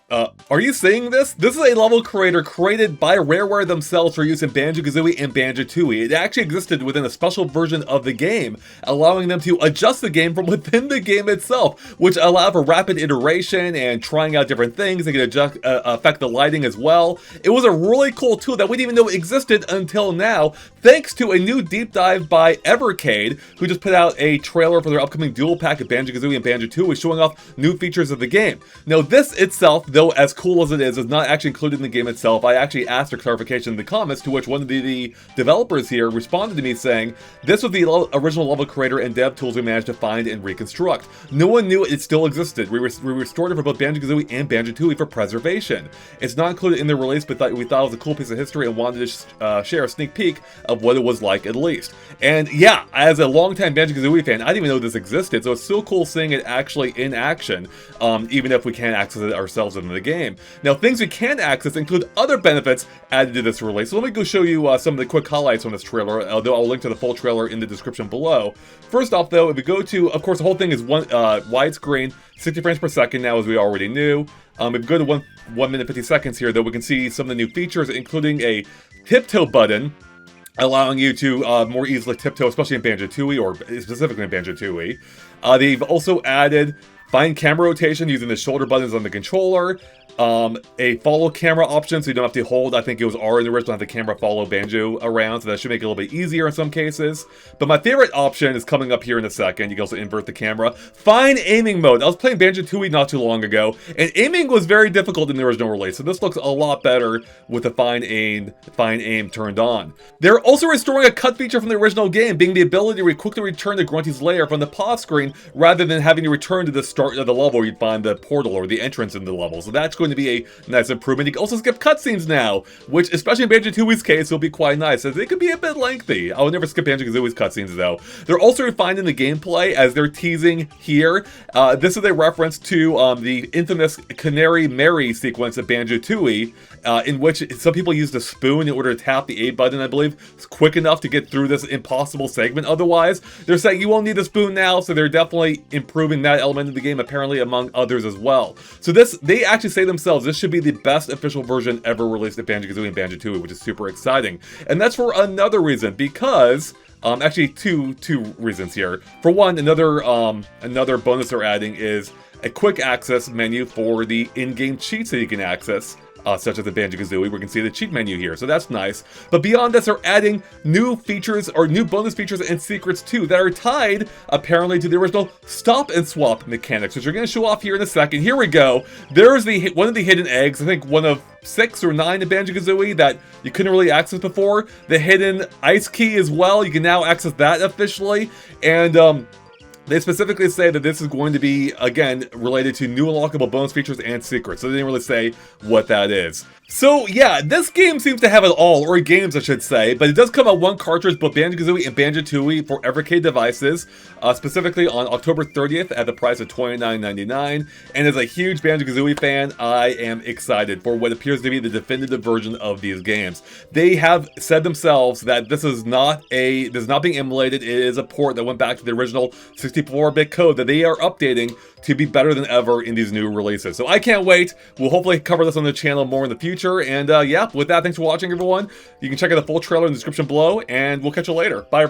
Are you seeing this? This is a level creator created by Rareware themselves for use in Banjo-Kazooie and Banjo-Tooie. It actually existed within a special version of the game, allowing them to adjust the game from within the game itself, which allowed for rapid iteration and trying out different things. They could affect the lighting as well. It was a really cool tool that we didn't even know existed until now, thanks to a new deep dive by Evercade, who just put out a trailer for their upcoming dual pack of Banjo-Kazooie and Banjo-Tooie, showing off new features of the game. Now, this itself, though as cool as it is not actually included in the game itself. I actually asked for clarification in the comments, to which one of the developers here responded to me saying, this was the original level creator and dev tools we managed to find and reconstruct. No one knew it still existed. We restored it for both Banjo-Kazooie and Banjo-Tooie for preservation. It's not included in the release, but we thought it was a cool piece of history and wanted to share a sneak peek of what it was like at least. And yeah, as a longtime Banjo-Kazooie fan, I didn't even know this existed, so it's so cool seeing it actually in action, even if we can't access it ourselves in the game. Now, things we can access include other benefits added to this release. So let me go show you some of the quick highlights from this trailer, although I'll link to the full trailer in the description below. First off, though, if we go to, of course, the whole thing is widescreen, 60 frames per second now, as we already knew. If we go to 1 minute 50 seconds here, though, we can see some of the new features, including a tiptoe button, allowing you to more easily tiptoe, especially in Banjo-Tooie, or specifically in Banjo-Tooie. They've also added fine camera rotation using the shoulder buttons on the controller. A follow camera option, so you don't have to hold, I think it was R in the original, have the camera follow Banjo around, so that should make it a little bit easier in some cases. But my favorite option is coming up here in a second. You can also invert the camera. Fine aiming mode. I was playing Banjo-Tooie not too long ago, and aiming was very difficult in the original release, so this looks a lot better with the fine aim turned on. They're also restoring a cut feature from the original game, being the ability to quickly return to Grunty's lair from the pause screen, rather than having to return to the start of the level where you'd find the portal or the entrance in the level. So that's going to be a nice improvement. You can also skip cutscenes now, which, especially in Banjo-Tooie's case, will be quite nice, as they could be a bit lengthy. I would never skip Banjo-Kazooie's cutscenes, though. They're also refining the gameplay, as they're teasing here. This is a reference to the infamous Canary Mary sequence of Banjo-Tooie, in which some people used a spoon in order to tap the A button, I believe. It's quick enough to get through this impossible segment otherwise. They're saying you won't need a spoon now, so they're definitely improving that element of the game, apparently among others as well. So this, they actually say themselves, this should be the best official version ever released of Banjo-Kazooie and Banjo-Tooie, which is super exciting. And that's for another reason, because actually two reasons here. For one, another bonus they're adding is a quick access menu for the in-game cheats that you can access, such as the Banjo-Kazooie, where we can see the cheat menu here, so that's nice. But beyond this, they're adding new features, or new bonus features and secrets too, that are tied, apparently, to the original stop and swap mechanics, which we're going to show off here in a second. Here we go. There's one of the hidden eggs, I think one of 6 or 9 in Banjo-Kazooie that you couldn't really access before. The hidden ice key as well, you can now access that officially, and they specifically say that this is going to be, again, related to new unlockable bonus features and secrets, so they didn't really say what that is. So yeah, this game seems to have it all, or games I should say, but it does come out one cartridge, both Banjo-Kazooie and Banjo-Tooie for Evercade devices, specifically on October 30th at the price of $29.99, and as a huge Banjo-Kazooie fan, I am excited for what appears to be the definitive version of these games. They have said themselves that this is not being emulated, it is a port that went back to the original 64-bit code that they are updating to be better than ever in these new releases. So I can't wait. We'll hopefully cover this on the channel more in the future. And yeah, with that, thanks for watching, everyone. You can check out the full trailer in the description below, and we'll catch you later. Bye.